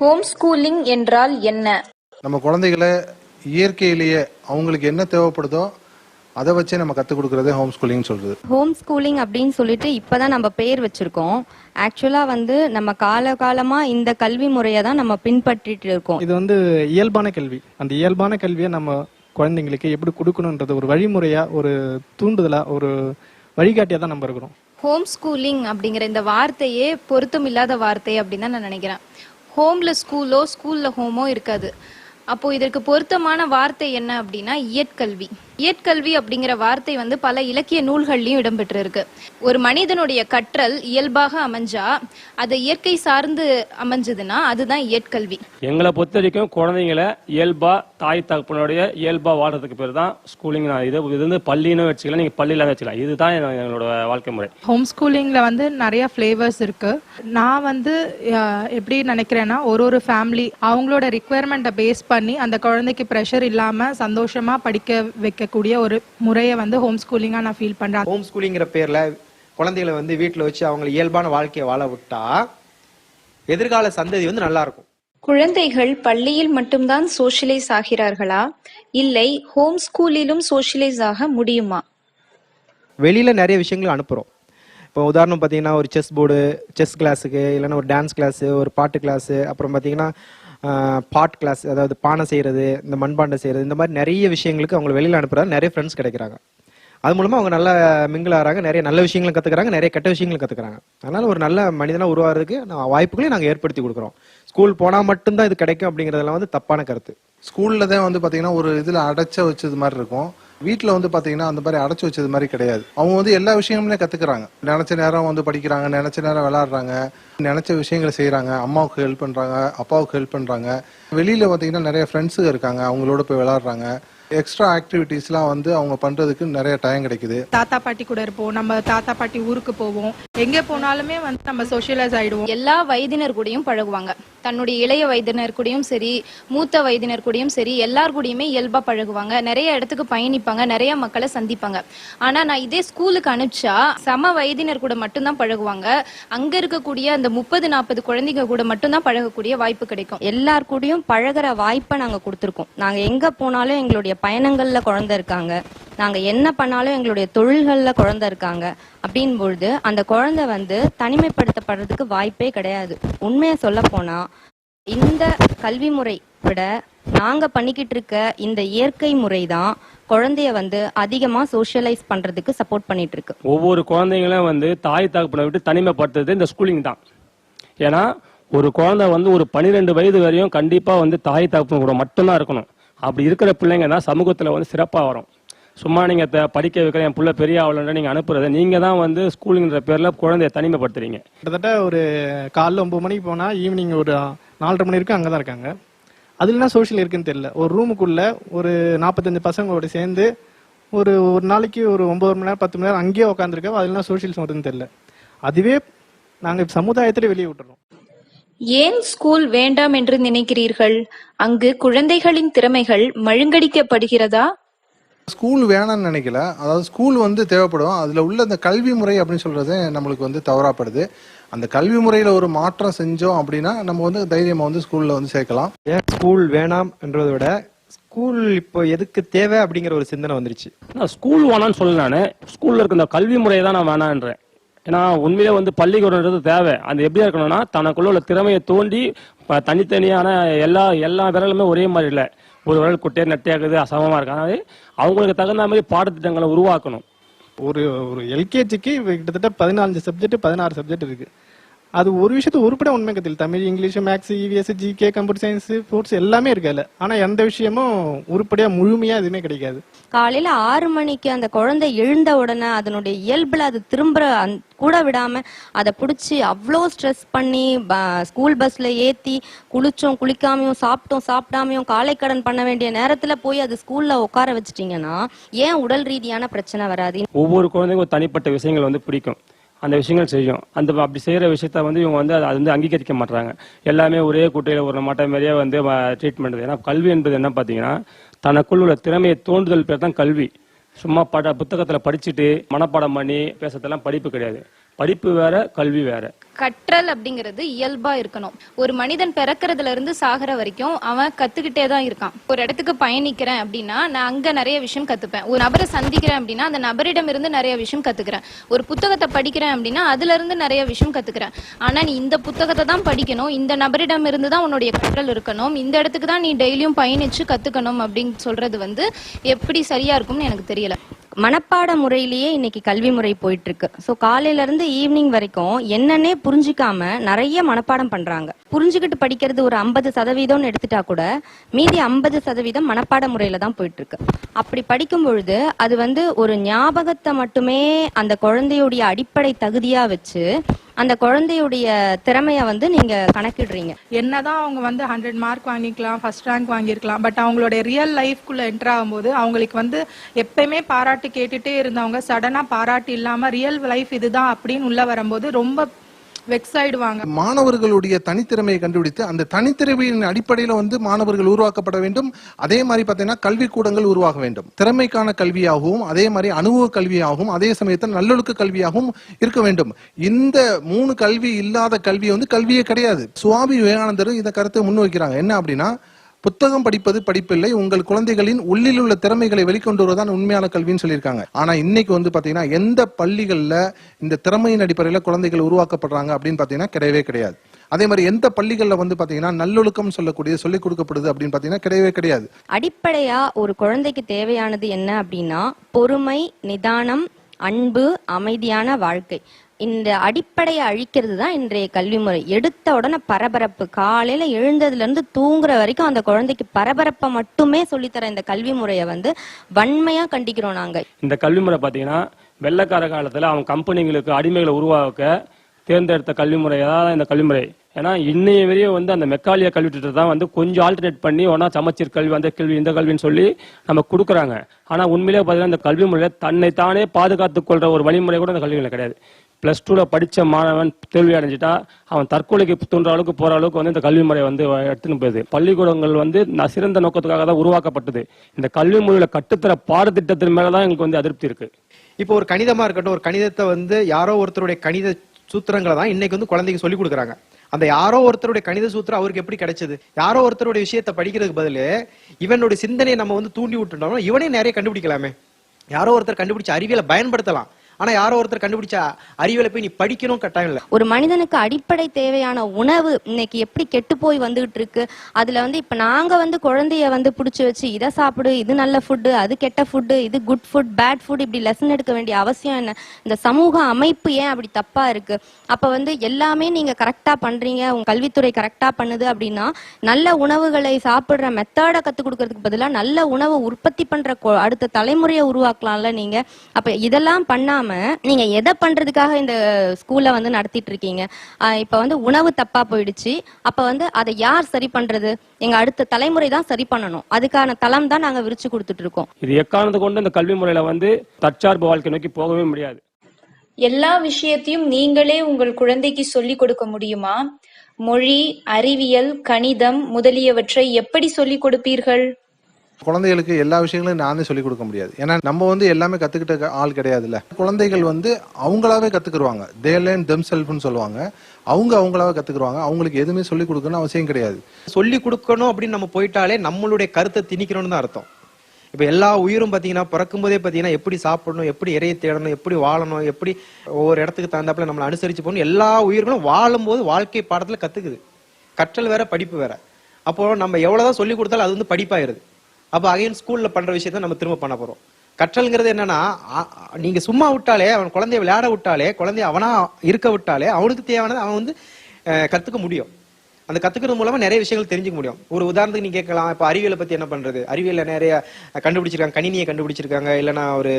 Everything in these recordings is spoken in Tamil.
ஹோம் ஸ்கூலிங் என்றால் என்ன? நம்ம குழந்தைகளை இயற்கையிலேயே அவங்களுக்கு என்ன தேவைப்படுதோ அதை வச்சே நம்ம கற்றுக் கொடுக்கறதே ஹோம் ஸ்கூலிங் சொல்றது. ஹோம் ஸ்கூலிங் அப்படின்னு சொல்லிட்டு இப்பதான் நம்ம பேர் வச்சிருக்கோம். ஆக்சுவலா நம்ம காலமா இந்த கல்வி முறையை தான் நம்ம பின்பற்றிட்டு இருக்கோம். இது இயல்பான கல்வி. அந்த இயல்பான கல்வியை நம்ம குழந்தைங்களுக்கு எப்படி கொடுக்கணுன்றது ஒரு வழிமுறையா, ஒரு தூண்டுதலா, ஒரு வழிகாட்டியா தான் நம்ம இருக்கிறோம். ஹோம் ஸ்கூலிங் அப்படிங்கிற இந்த வார்த்தையே பொருத்தம் இல்லாத வார்த்தை அப்படின்னு தான் நான் நினைக்கிறேன். ஹோம்ல ஸ்கூலோ ஸ்கூல்ல ஹோமோ இருக்காது. அப்போ இதற்கு பொருத்தமான வார்த்தை என்ன அப்படின்னா இயற்கல்வி. இயற்கல்வி அப்படிங்கிற வார்த்தை பல இலக்கிய நூல்கள்லயும் இடம்பெற்று இருக்கு. ஒரு மனிதனுடைய கற்றல் இயல்பாக அமைஞ்சா, அது இயற்கை சார்ந்து அமைஞ்சதுன்னா அதுதான் இயற்கல்வி. எங்களை பொறுத்த வரைக்கும் குழந்தைங்களை இயல்பா தாய் தகப்பனுடைய இயல்பா வாழ்றதுக்கு பேர் தான் ஸ்கூலிங். இது பள்ளின்னு வச்சுக்கலாம், நீங்க பள்ளியில வச்சுக்கலாம். இதுதான் எங்களோட வாழ்க்கை முறை. ஹோம் ஸ்கூலிங்ல நிறைய ஃபிளேவர்ஸ் இருக்கு. நான் எப்படி நினைக்கிறேன்னா, ஒரு ஃபேமிலி அவங்களோட ரிக்குவயர்மெண்ட்டை பேஸ் பண்ணி அந்த குழந்தைக்கு ப்ரெஷர் இல்லாம சந்தோஷமா படிக்க வைக்கக்கூடிய ஒரு முறையை ஹோம் ஸ்கூலிங்கா நான் ஃபீல் பண்றேன். ஹோம் ஸ்கூலிங்கிற பேர்ல குழந்தைகளை வீட்டில் வச்சு அவங்க இயல்பான வாழ்க்கையை வாழ விட்டா எதிர்கால சந்ததி நல்லா இருக்கும். குழந்தைகள் பள்ளியில் மட்டும்தான் சோஷியலைஸ் ஆகிறார்களா, இல்லை ஹோம் ஸ்கூலிலும் சோஷியலைஸ் ஆக முடியுமா? வெளியில நிறைய விஷயங்கள் அனுப்புறோம். இப்போ உதாரணம் பார்த்தீங்கன்னா, ஒரு செஸ் போர்டு, செஸ் கிளாஸுக்கு, இல்லைன்னா ஒரு டான்ஸ் கிளாஸு, ஒரு பாட்டு கிளாஸு, அப்புறம் பார்த்தீங்கன்னா பாட் கிளாஸ், அதாவது பானை செய்கிறது, இந்த மண்பாண்டை செய்கிறது, இந்த மாதிரி நிறைய விஷயங்களுக்கு அவங்க வெளியில் அனுப்புறாங்க. நிறைய ஃப்ரெண்ட்ஸ் கிடைக்கிறாங்க. அது மூலமாக அவங்க நல்லா மிங்கிள் ஆகிறாங்க. நிறைய நல்ல விஷயங்களும் கற்றுக்கிறாங்க, நிறைய கெட்ட விஷயங்களும் கற்றுக்கிறாங்க. அதனால் ஒரு நல்ல மனிதனாக உருவாகிறதுக்கு வாய்ப்புகளையும் நாங்கள் ஏற்படுத்தி கொடுக்குறோம். ஸ்கூல் போனால் மட்டும்தான் இது கிடைக்கும் அப்படிங்கிறதுலாம் தப்பான கருத்து. ஸ்கூலில் தான் பார்த்தீங்கன்னா ஒரு இதில் அடைச்ச வச்சது மாதிரி இருக்கும். வீட்டில் பார்த்தீங்கன்னா அந்த மாதிரி அடைச்சி வச்சது மாதிரி கிடையாது. அவங்க எல்லா விஷயங்களுமே கற்றுக்குறாங்க. நினச்ச நேரம் படிக்கிறாங்க, நினச்ச நேரம் விளையாடுறாங்க, நினச்ச விஷயங்களை செய்கிறாங்க, அம்மாவுக்கு ஹெல்ப் பண்ணுறாங்க, அப்பாவுக்கு ஹெல்ப் பண்ணுறாங்க. வெளியில் பார்த்தீங்கன்னா நிறைய ஃப்ரெண்ட்ஸுங்க இருக்காங்க, அவங்களோட போய் விளையாடுறாங்க. எக்ஸ்ட்ரா ஆக்டிவிட்டீஸ்லாம் அவங்க பண்றதுக்கு நிறைய டைம் கிடைக்குது. தாத்தா பாட்டி கூட இருப்போம், நம்ம தாத்தா பாட்டி ஊருக்கு போவோம், எங்க போனாலுமே நம்ம சோஷியலைஸ் ஆயிடுவோம். எல்லா வயதினர் கூடயும் பழகுவாங்க. தன்னுடைய இளைய வயதினர் கூடயும் சரி, மூத்த வயதினர் கூடயும் சரி, எல்லார் கூடயுமே இயல்பா பழகுவாங்க. நிறைய இடத்துக்கு பயணிப்பாங்க, நிறைய மக்களை சந்திப்பாங்க. ஆனா நான் இதே ஸ்கூலுக்கு அனுப்பிச்சா சம வயதினர் கூட மட்டும்தான் பழகுவாங்க. அங்க இருக்கக்கூடிய அந்த 30-40 குழந்தைங்க கூட மட்டும்தான் பழகக்கூடிய வாய்ப்பு கிடைக்கும். எல்லார் கூடயும் பழகுற வாய்ப்பை நாங்க கொடுத்துருக்கோம். நாங்க எங்க போனாலும் எங்களுடைய பயணங்கள்ல குழந்தை இருக்காங்க, நாங்க என்ன பண்ணாலும் எங்களுடைய தொழில்கள்ல குழந்தை இருக்காங்க. அப்படின் பொழுது அந்த குழந்தை தனிமைப்படுத்தப்படுறதுக்கு வாய்ப்பே கிடையாது. உண்மையை சொல்ல போனா இந்த கல்வி முறை விட நாங்க பண்ணிக்கிட்டு இருக்க இந்த இயற்கை முறை தான் குழந்தைய அதிகமா சோஷியலைஸ் பண்றதுக்கு சப்போர்ட் பண்ணிட்டு இருக்கு. ஒவ்வொரு குழந்தைங்களும் தாய் தகப்பனை விட்டு தனிமைப்படுத்துறது இந்த ஸ்கூலிங் தான். ஏன்னா ஒரு குழந்தை ஒரு 12 வயது வரையும் கண்டிப்பா தாய் தகப்பன் கூட மட்டும்தான் இருக்கணும். அப்படி இருக்கிற பிள்ளைங்க தான் சமூகத்துல சிறப்பா வரும். சும்மா நீங்க படிக்க வைக்கிற என் பிள்ளை பெரிய ஆகலன்ற நீங்க அனுப்புறத நீங்க தான் ஸ்கூலுங்கிற பேர்ல குழந்தைய தனிமைப்படுத்துறீங்க. கிட்டத்தட்ட ஒரு காலைல 9 மணிக்கு போனா ஈவினிங் ஒரு 4:30 மணி வரைக்கும் அங்கதான் இருக்காங்க. அதுல என்ன சோஷியல் இருக்குன்னு தெரியல. ஒரு ரூமுக்குள்ள ஒரு 45 பசங்களோட சேர்ந்து ஒரு நாளைக்கு ஒரு 9 மணி நேரம் 10 மணி நேரம் அங்கேயே உட்காந்துருக்கோம். அதுல சோஷியல் வருதுன்னு தெரியல. அதுவே நாங்க சமுதாயத்திலே வெளியே விட்டுறோம். ஏன் ஸ்கூல் வேண்டாம் என்று நினைக்கிறீர்கள்? அங்கு குழந்தைகளின் திறமைகள் மழுங்கடிக்கப்படுகிறதா? ஸ்கூல் வேணாம்னு நினைக்கல. அதாவது ஸ்கூல் தேவைப்படும். அதுல உள்ள அந்த கல்வி முறை அப்படின்னு சொல்றது நம்மளுக்கு தவறாப்படுது. அந்த கல்வி முறையில ஒரு மாற்றம் செஞ்சோம் அப்படின்னா நம்ம தைரியமா ஸ்கூல்ல சேர்க்கலாம். ஏன் ஸ்கூல் வேணாம் என்றதை விட ஸ்கூல் இப்போ எதுக்கு தேவை அப்படிங்கிற ஒரு சிந்தனை வந்துருச்சு. ஸ்கூல் வேணான்னு சொல்ல, நானு ஸ்கூல்ல இருக்க இந்த கல்வி முறையை தான் நான் வேணான்றேன். ஏன்னா உண்மையிலே பள்ளிக்கூடம்ன்றது தேவை. அது எப்படியா இருக்கணும்னா தனக்குள்ள உள்ள திறமையை தோண்டி தனித்தனியான எல்லா விரலுமே ஒரே மாதிரி இல்லை. ஒரு விரல் குட்டையே நட்டையாக்குது, அசமமா இருக்கு. அதாவது அவங்களுக்கு தகுந்த மாதிரி பாடத்திட்டங்களை உருவாக்கணும். ஒரு எல்கேஜிக்கு கிட்டத்தட்ட 14 சப்ஜெக்ட் 16 சப்ஜெக்ட் இருக்கு. அது ஒரு விஷயத்த உருப்பட உண்மை கத்தில் Tamil, English, maths, EVS, GK, computer science, sports எல்லாமே இருக்குல்ல. ஆனா எந்த விஷயமும் உருப்படியா முழுமையா எதுவுமே கிடைக்காது. காலையில 6 மணிக்கு அந்த குழந்தை எழுந்த உடனே அதனுடைய இயல்புல அது திரும்ப கூட விடாம அதை பிடிச்சி அவ்வளோ ஸ்ட்ரெஸ் பண்ணி ஸ்கூல் பஸ்ல ஏத்தி குளிச்சோம் குளிக்காமையும் சாப்பிடாமையும் காலை கடன் பண்ண வேண்டிய நேரத்துல போய் அது ஸ்கூல்ல உட்கார வச்சுட்டீங்கன்னா ஏன் உடல் ரீதியான பிரச்சனை வராது? ஒவ்வொரு குழந்தைக்கும் தனிப்பட்ட விஷயங்கள் பிடிக்கும், அந்த விஷயங்கள் செய்யும். அப்படி செய்யற விஷயத்த இவங்க அது அங்கீகரிக்க மாட்டாங்க. எல்லாமே ஒரே குட்டையில ஒரு மாட்ட மாதிரியே ட்ரீட்மெண்ட். ஏன்னா கல்வி என்பது என்ன பாத்தீங்கன்னா தனக்குள் உள்ள திறமையை தோண்டுதல் பேர் தான் கல்வி. சும்மா புத்தகத்துல படிச்சுட்டு மனப்பாடம் பண்ணி பேசுறதெல்லாம் படிப்பு கிடையாது. படிப்பு வேற, கல்வி வேற. கற்றல் அப்படிங்கிறது இயல்பா இருக்கணும். ஒரு மனிதன் பிறக்கிறதுல இருந்து சாகிற வரைக்கும் அவன் கத்துக்கிட்டே தான் இருக்கான். ஒரு இடத்துக்கு பயணிக்கிறேன் அப்படின்னா நான் அங்க நிறைய விஷயம் கத்துப்பேன். ஒரு நபரை சந்திக்கிறேன் அப்படின்னா அந்த நபரிடம் இருந்து நிறைய விஷயம் கத்துக்கிறேன். ஒரு புத்தகத்தை படிக்கிறேன் அப்படின்னா அதுல இருந்து நிறைய விஷயம் கத்துக்கிறேன். ஆனா நீ இந்த புத்தகத்தை தான் படிக்கணும், இந்த நபரிடம் இருந்து தான் உன்னுடைய கற்றல் இருக்கணும், இந்த இடத்துக்கு தான் நீ டெய்லியும் பயணிச்சு கத்துக்கணும் அப்படின்னு சொல்றது எப்படி சரியா இருக்கும்னு எனக்கு தெரியல. மனப்பாட முறையிலேயே இன்னைக்கு கல்வி முறை போயிட்டு இருக்கு. ஸோ காலையில இருந்து ஈவினிங் வரைக்கும் என்னன்னே புரிஞ்சிக்காம நிறைய மனப்பாடம் பண்றாங்க. புரிஞ்சுக்கிட்டு படிக்கிறது ஒரு 50% எடுத்துட்டா கூட மீதி 50% மனப்பாட முறையில தான் போயிட்டு இருக்கு. அப்படி படிக்கும் பொழுது அது ஒரு ஞாபகத்தை மட்டுமே அந்த குழந்தையுடைய அடிப்படை தகுதியா வச்சு அந்த குழந்தையுடைய திறமைய நீங்க கணக்கிடுறீங்க. என்னதான் அவங்க 100 மார்க் வாங்கிக்கலாம், ஃபர்ஸ்ட் ரேங்க் வாங்கியிருக்கலாம், பட் அவங்களுடைய ரியல் லைஃப்குள்ள என்டர் ஆகும்போது அவங்களுக்கு எப்பயுமே பாராட்டு கேட்டுட்டே இருந்தவங்க சடனா பாராட்டு இல்லாம ரியல் லைஃப் இதுதான் அப்படின்னு உள்ள வரும்போது ரொம்ப வெக்ஸ் ஆயிடுவாங்க. மாணவர்களுடைய தனித்திறமையை கண்டுபிடித்து அந்த தனித்திறமையின் அடிப்படையில மாணவர்கள் உருவாக்கப்பட வேண்டும். அதே மாதிரி பாத்தீங்கன்னா கல்வி கூடங்கள் உருவாக வேண்டும். திறமைக்கான கல்வியாகவும் அதே மாதிரி அனுபவ கல்வியாகவும் அதே சமயத்தில் நல்லொழுக்க கல்வியாகவும் இருக்க வேண்டும். இந்த 3 கல்வி இல்லாத கல்வி கல்வியே கிடையாது. சுவாமி விவேகானந்தரும் இந்த கருத்தை முன்வைக்கிறாங்க. என்ன அப்படின்னா, புத்தகம் படிப்பது படிப்பில்லை, உங்கள் குழந்தைகளின் உள்ளில் உள்ள திறமைகளை வெளிக்கொண்டு வருவதுதான் உண்மையான கல்வின்னு சொல்லியிருக்காங்க. ஆனா இன்னைக்கு பாத்தீங்கன்னா எந்த பள்ளிகள்ல இந்த திறமையின் அடிப்படையில குழந்தைகள் உருவாக்கப்படுறாங்க அப்படின்னு பாத்தீங்கன்னா கிடையவே கிடையாது. அதே மாதிரி எந்த பள்ளிகள்ல பாத்தீங்கன்னா நல்லொழுக்கம் சொல்லக்கூடிய சொல்லிக் கொடுக்கப்படுது அப்படின்னு பாத்தீங்கன்னா கிடையவே கிடையாது. அடிப்படையா ஒரு குழந்தைக்கு தேவையானது என்ன அப்படின்னா பொறுமை, நிதானம், அன்பு, அமைதியான வாழ்க்கை. இந்த அடிப்படையை அழிக்கிறது தான் இன்றைய கல்வி முறை. எடுத்த உடனே பரபரப்பு, காலையில எழுந்ததுல இருந்து தூங்குற வரைக்கும் அந்த குழந்தைக்கு பரபரப்பை மட்டுமே சொல்லித்தர இந்த கல்வி முறையை வன்மையா கண்டிக்கிறோம் நாங்க. இந்த கல்வி முறை பாத்தீங்கன்னா வெள்ளக்கார காலத்துல அவன் கம்பெனிகளுக்கு அடிமைகளை உருவாக்க தேர்ந்தெடுத்த கல்வி முறையா இந்த கல்விமுறை. ஏன்னா இன்னைய வரையும் அந்த மெக்காலிய கல்வி திட்டத்தை தான் கொஞ்சம் ஆல்டர்னேட் பண்ணி ஒன்னா சமச்சீர் கல்வி, அந்த கல்வி, இந்த கல்வின்னு சொல்லி நம்ம கொடுக்குறாங்க. ஆனா உண்மையிலே பாத்தீங்கன்னா இந்த கல்வி முறையில தன்னைத்தானே பாதுகாத்துக் கொள்ற ஒரு வழிமுறை கூட இந்த கல்விகளை கிடையாது. +2ல படிச்ச மாணவன் தோல்வி அடைஞ்சிட்டா அவன் தற்கொலைக்கு தோன்ற அளவுக்கு போற அளவுக்கு இந்த கல்வி முறை எடுத்துன்னு போகுது. பள்ளிக்கூடங்கள் சிறந்த நோக்கத்துக்காக தான் உருவாக்கப்பட்டது. இந்த கல்வி முறையில கட்டுத்தர பாடத்திட்டத்தின் மேலதான் எங்களுக்கு அதிருப்தி இருக்கு. இப்போ ஒரு கணிதமா இருக்கட்டும், ஒரு கணிதத்தை யாரோ ஒருத்தருடைய கணித சூத்திரங்களை தான் இன்னைக்கு குழந்தைக்கு சொல்லி கொடுக்குறாங்க. அந்த யாரோ ஒருத்தருடைய கணித சூத்திரம் அவருக்கு எப்படி கிடைச்சது? யாரோ ஒருத்தருடைய விஷயத்தை படிக்கிறதுக்கு பதில் இவனுடைய சிந்தனையை நம்ம தூண்டி விட்டுட்டோம்னா இவனே நிறைய கண்டுபிடிக்கலாமே. யாரோ ஒருத்தர் கண்டுபிடிச்ச அறிவியலை பயன்படுத்தலாம். ஆனா யாரோ ஒருத்தர் கண்டுபிடிச்ச அறிவியலை போய் நீ படிக்கணும் கட்டாயம் இல்ல. ஒரு மனிதனுக்கு அடிப்படை தேவையான உணவு இன்னைக்கு எப்படி கெட்டு போய் வந்துகிட்டு இருக்கு. அதுல இப்ப நாங்க குழந்தைய புடிச்சு வச்சு இதை சாப்பிடு, இது நல்ல ஃபுட்டு, அது கெட்ட ஃபுட்டு, இது குட் ஃபுட், பேட் ஃபுட், இப்படி லெசன் எடுக்க வேண்டிய அவசியம் என்ன? இந்த சமூக அமைப்பு ஏன் அப்படி தப்பா இருக்கு? அப்ப எல்லாமே நீங்க கரெக்டா பண்றீங்க, உங்க கல்வித்துறை கரெக்டா பண்ணுது அப்படின்னா நல்ல உணவுகளை சாப்பிடுற மெத்தட கத்து கொடுக்கறதுக்கு பதிலா நல்ல உணவை உற்பத்தி பண்ற அடுத்த தலைமுறையை உருவாக்கலாம்ல நீங்க. அப்ப இதெல்லாம் பண்ணாம நீங்க எதை பண்றதுக்காக இந்த ஸ்கூல்ல நடத்திட்டு இருக்கீங்க? இப்ப உணவு தப்பா போயிடுச்சு. அப்ப அதை யார் சரி பண்றது? எங்க அடுத்த தலைமுறை தான் சரி பண்ணணும். அதுக்கான தளம் தான் நாங்க விரிச்சு கொடுத்துட்டு இருக்கோம். இது எக்காரணத்தை கொண்டு இந்த கல்வி முறையில தற்சார்பு வாழ்க்கை நோக்கி போகவே முடியாது. எல்லா விஷயத்தையும் நீங்களே உங்கள் குழந்தைக்கு சொல்லிக் கொடுக்க முடியுமா? மொழி, அறிவியல், கணிதம் முதலியவற்றை எப்படி சொல்லிக் கொடுப்பீர்கள்? குழந்தைகளுக்கு எல்லா விஷயங்களும் நானே சொல்லிக் கொடுக்க முடியாது. ஏன்னா நம்ம எல்லாமே கத்துக்கிட்ட ஆள் கிடையாதுல்ல. குழந்தைகள் அவங்களாவே கத்துக்குருவாங்க. தே லேர்ன் தெம்செல்ஃப்னு சொல்லுவாங்க. அவங்களாவே கத்துக்குருவாங்க. அவங்களுக்கு எதுவுமே சொல்லிக் கொடுக்கணும் அவசியம் கிடையாது. சொல்லி கொடுக்கணும் அப்படின்னு நம்ம போயிட்டாலே நம்மளுடைய கருத்தை திணிக்கணும்னு தான் அர்த்தம். இப்ப எல்லா உயிரும் பாத்தீங்கன்னா பிறக்கும் போதே பாத்தீங்கன்னா எப்படி சாப்பிடணும், எப்படி இறையை தேடணும், எப்படி வாழணும், எப்படி ஒவ்வொரு இடத்துக்கு தகுந்தாப்புல நம்மளை அனுசரிச்சு போகணும், எல்லா உயிர்களும் வாழும் போது வாழ்க்கை பாடத்துல கத்துக்குது. கற்றல் வேற படிப்பு வேற. அப்போ நம்ம எவ்வளவுதான் சொல்லி கொடுத்தாலும் அது படிப்பாயிருது. அப்ப அகைன் ஸ்கூல்ல பண்ற விஷயத்த நம்ம திரும்ப பண்ண போறோம். கற்றல்ங்கிறது என்னன்னா, நீங்க சும்மா விட்டாலே, அவன் குழந்தைய விளையாட விட்டாலே, குழந்தைய அவனா இருக்க விட்டாலே அவனுக்கு தேவையானது அவன் கத்துக்க முடியும். அந்த கத்துக்கிறது மூலமா நிறைய விஷயங்கள் தெரிஞ்சுக்க முடியும். ஒரு உதாரணத்துக்கு நீங்க கேட்கலாம், இப்ப அறிவியலை பத்தி என்ன பண்றது? அறிவியல நிறைய கண்டுபிடிச்சிருக்காங்க, கணினியை கண்டுபிடிச்சிருக்காங்க, இல்லைன்னா ஒரு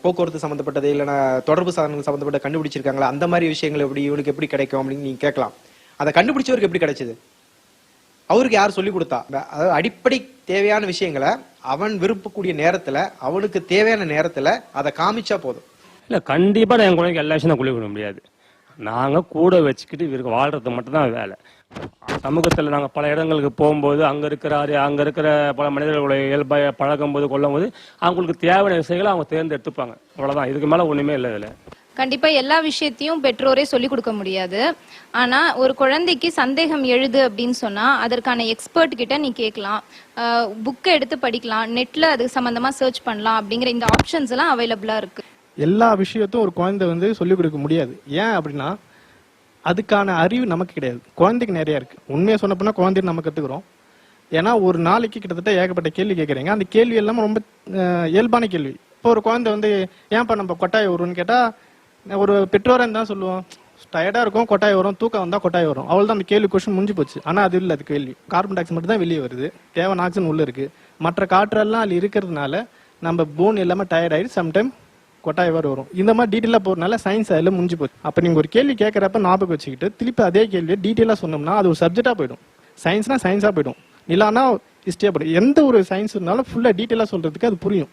போக்குவரத்து சம்பந்தப்பட்டது, இல்லைன்னா தொடர்பு சாதனங்கள் சம்பந்தப்பட்ட கண்டுபிடிச்சிருக்காங்களா, அந்த மாதிரி விஷயங்கள் எப்படி இவனுக்கு எப்படி கிடைக்கும் அப்படின்னு நீங்க கேட்கலாம். அதை கண்டுபிடிச்சவருக்கு எப்படி கிடைச்சது? அவருக்கு யார் சொல்லி கொடுத்தா? அதாவது அடிப்படை தேவையான விஷயங்களை அவன் விருப்பக்கூடிய நேரத்துல, அவனுக்கு தேவையான நேரத்துல அதை காமிச்சா போதும். இல்ல கண்டிப்பா நான் என் குழந்தைக்கு எல்லா விஷயம் சொல்லிக் கொடுக்க முடியாது. நாங்க கூட வச்சுக்கிட்டு இவருக்கு வாழ்றது மட்டும்தான் வேலை. சமூகத்துல நாங்க பல இடங்களுக்கு போகும்போது அங்க இருக்கிற பல மனிதர்களுடைய இயல்பை பழகும் போது கொள்ளும் போது அவங்களுக்கு தேவையான விஷயங்களை அவங்க தேர்ந்தெடுத்துப்பாங்க. அவ்வளவுதான். இதுக்கு மேல ஒண்ணுமே இல்லை. இதுல கண்டிப்பா எல்லா விஷயத்தையும் பெற்றோரே சொல்லி கொடுக்க முடியாது. ஆனா ஒரு குழந்தைக்கு சந்தேகம் எழுது அப்படின்னு சொன்னா அதற்கான எக்ஸ்பர்ட் கிட்ட நீ கேட்கலாம், புக்கை எடுத்து படிக்கலாம், நெட்ல அது சம்பந்தமா சர்ச் பண்ணலாம். அப்படிங்கிற இந்த ஆப்ஷன்ஸ் எல்லாம் அவைலபிளா இருக்கு. எல்லா விஷயத்தையும் ஒரு குழந்தை வந்து சொல்லிக் கொடுக்க முடியாது. ஏன் அப்படின்னா அதுக்கான அறிவு நமக்கு கிடையாது, குழந்தைக்கு நிறைய இருக்கு. உண்மையை சொன்ன போனா குழந்தைக்கு நம்ம கத்துக்கிறோம். ஏன்னா ஒரு நாளைக்கு கிட்டத்தட்ட ஏகப்பட்ட கேள்வி கேட்குறீங்க. அந்த கேள்வி எல்லாம் ரொம்ப இயல்பான கேள்வி. இப்போ ஒரு குழந்தை வந்து ஏன்ப்பா நம்ம கொட்டாய் வரும்னு கேட்டா ஒரு பெற்றோரை தான் சொல்லுவோம், டயர்டா இருக்கும், கொட்டாய் வரும், தூக்கம் வந்தா கொட்டாய் வரும், அவள் தான் அந்த கேள்வி கொஸ்டின் முடிஞ்சு போச்சு. ஆனா அது இல்லை, அது கேள்வி. கார்பன் டை ஆக்சைடு மட்டும் தான் வெளியே வருது, தேவையான ஆக்சிஜன் உள்ள இருக்கு. மற்ற காற்றெல்லாம் அதில் இருக்கிறதுனால நம்ம போன் எல்லாமே டயர்ட் ஆயிடுச்சு, சம்டைம் கொட்டாய் வரும். இந்த மாதிரி டீட்டெயிலாக போறதுனால சயின்ஸ் அதில் முடிஞ்சு போச்சு. அப்போ நீங்க ஒரு கேள்வி கேட்கறப்ப ஞாபகம் வச்சுக்கிட்டு திருப்பி அதே கேள்வியை டீட்டெயிலாக சொன்னோம்னா அது ஒரு சப்ஜெக்டா போயிடும். சயின்ஸ்னா சயின்ஸா போயிடும், இல்லைன்னா ஹிஸ்டரியா போயிடும். எந்த ஒரு சயின்ஸ் இருந்தாலும் ஃபுல்லா டீட்டெயிலாக சொல்றதுக்கு அது புரியும்.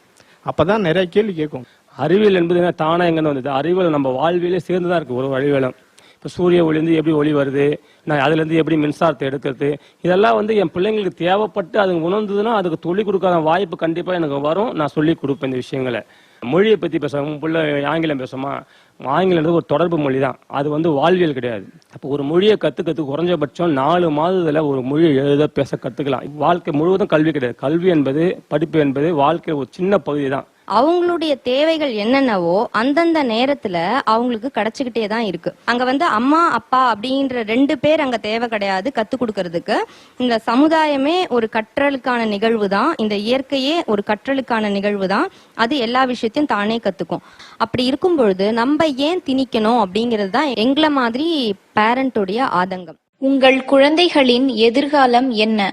அப்பதான் நிறைய கேள்வி கேட்கும். அறிவியல் என்பது என்ன தானா எங்கன்னு வந்தது? அறிவியல் நம்ம வாழ்வியலே சேர்ந்து தான் இருக்கு. ஒரு அறிவியலும் இப்போ சூரிய ஒளிந்து எப்படி ஒளி வருது, நான் அதுலேருந்து எப்படி மின்சாரத்தை எடுக்கிறது, இதெல்லாம் வந்து என் பிள்ளைங்களுக்கு தேவைப்பட்டு அது உணர்ந்ததுன்னா அதுக்கு சொல்லிக் கொடுக்காத வாய்ப்பு கண்டிப்பாக எனக்கு வரும். நான் சொல்லிக் கொடுப்பேன் இந்த விஷயங்களை. மொழியை பற்றி பேசுவாங்க, உன் பிள்ளை ஆங்கிலம் பேசுமா, ஆங்கிலம் ஒரு தொடர்பு மொழி தான், அது வந்து வாழ்வியல் கிடையாது. அப்போ ஒரு மொழியை கற்றுக்கிறதுக்கு குறைஞ்சபட்சம் 4 மாதத்தில் ஒரு மொழியை எழுத பேச கற்றுக்கலாம். வாழ்க்கை முழுவதும் கல்வி கிடையாது. கல்வி என்பது, படிப்பு என்பது வாழ்க்கை ஒரு சின்ன பகுதி தான். அவங்களுடைய தேவைகள் என்னென்னவோ அந்தந்த நேரத்துல அவங்களுக்கு கிடைச்சுக்கிட்டே தான் இருக்கு. அங்க வந்து அம்மா அப்பா அப்படின்ற 2 பேர் அங்க தேவை கிடையாது கத்து கொடுக்கறதுக்கு. இந்த சமுதாயமே ஒரு கற்றலுக்கான நிகழ்வு தான், இந்த இயற்கையே ஒரு கற்றலுக்கான நிகழ்வு தான். அது எல்லா விஷயத்தையும் தானே கத்துக்கும். அப்படி இருக்கும் பொழுது நம்ம ஏன் திணிக்கணும் அப்படிங்கிறது தான் எங்களை மாதிரி பேரண்டோடைய ஆதங்கம். உங்கள் குழந்தைகளின் எதிர்காலம் என்ன?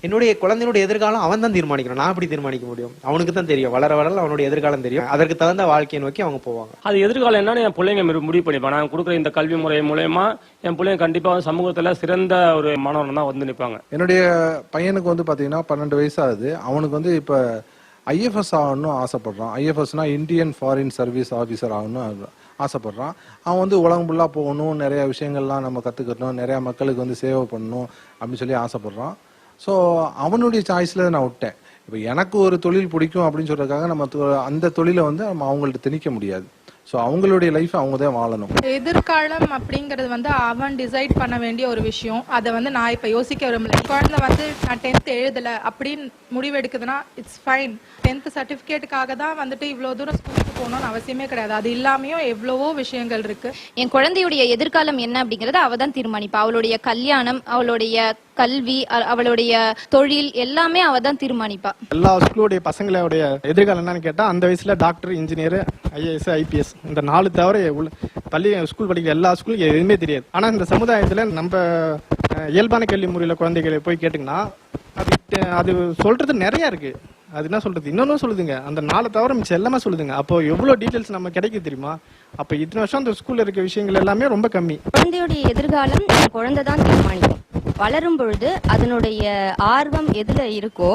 என்னுடைய குழந்தையினுடைய எதிர்காலம் அவன் தான் தீர்மானிக்கணும். நான் எப்படி தீர்மானிக்க முடியும்? அவனுக்கு தான் தெரியும். வளர வளர அவனுடைய எதிர்காலம் தெரியும். அதற்கு தகுந்த வாழ்க்கையை நோக்கி அவங்க போவாங்க. அது எதிர்காலம் என்னன்னு என் பிள்ளைங்க முடிவு பண்ணிப்பாங்க. நான் கொடுக்குற இந்த கல்வி முறை மூலயமா என் பிள்ளைங்க கண்டிப்பா சமூகத்துல சிறந்த ஒரு மாணவன் தான் வந்து நிற்பாங்க. என்னுடைய பையனுக்கு வந்து பாத்தீங்கன்னா 12 வயசு ஆகுது. அவனுக்கு வந்து இப்ப ஐஎஃப்எஸ் ஆகணும்னு ஆசைப்படுறான். ஐஎஃப்எஸ்னா இந்தியன் ஃபாரின் சர்வீஸ் ஆஃபீஸர் ஆகணும்னு ஆசைப்படுறான். அவன் வந்து உலகம் ஃபுல்லா போகணும், நிறைய விஷயங்கள்லாம் நம்ம கத்துக்கணும், நிறைய மக்களுக்கு வந்து சேவை பண்ணணும் அப்படின்னு சொல்லி ஆசைப்படுறான். ஸோ அவனுடைய சாய்ஸில் நான் விட்டேன். இப்போ எனக்கு ஒரு தொழில் பிடிக்கும் அப்படின்னு சொல்றதுக்காக நம்ம அந்த தொழிலை வந்து நம்ம அவங்கள்ட்ட திணிக்க முடியாது. ஸோ அவங்களுடைய லைஃப் அவங்க தான் வாழணும். எதிர்காலம் அப்படிங்கிறது வந்து அவன் டிசைட் பண்ண வேண்டிய ஒரு விஷயம். அதை வந்து நான் இப்போ யோசிக்க விரும்பல. குழந்தை வந்து நான் 10th எழுதலை அப்படின்னு முடிவெடுக்குதுன்னா இட்ஸ் ஃபைன். 10th சர்டிஃபிகேட்டுக்காக தான் வந்துட்டு இவ்வளோ தூரம் ஸ்கூலுக்கு போகணும்னு அவசியமே கிடையாது. அது இல்லாமையும் எவ்வளவோ விஷயங்கள் இருக்கு. என் குழந்தையுடைய எதிர்காலம் என்ன அப்படிங்கறத அவ தான் தீர்மானிப்பா. அவளுடைய கல்யாணம், அவளுடைய கல்வி, அவளுடைய தொழில் எல்லாமே அவ தான் தீர்மானிப்பா. எல்லா ஸ்கூலுடைய பசங்களுடைய எதிர்காலம் என்னன்னு கேட்டா அந்த வயசுல டாக்டர், இன்ஜினியர், ஐஏஎஸ், ஐபிஎஸ் இந்த 4 தவிர பள்ளி ஸ்கூல் படிக்கிற எல்லா ஸ்கூலுக்கும் எதுவுமே தெரியாது. ஆனா இந்த சமுதாயத்துல நம்ம இயல்பான கேள்வி முறையில குழந்தைகளை போய் கேட்டுங்கன்னா அது சொல்றது நிறைய இருக்கு. அது என்ன சொல்றது, இன்னொன்னு சொல்லுதுங்க, அந்த 4 தவிர மிச்சம் எல்லாமே சொல்லுதுங்க. அப்போ எவ்வளவு டீடைல்ஸ் நம்ம கிடைக்குது தெரியுமா? அப்ப இத்தனை வருஷம் அந்த ஸ்கூல்ல இருக்க விஷயங்கள் எல்லாமே ரொம்ப கம்மி. குழந்தையுடைய எதிர்காலம் குழந்தை தான் தீர்மானிக்கும். வளரும் பொழுது அதனுடைய ஆர்வம் எதுல இருக்கோ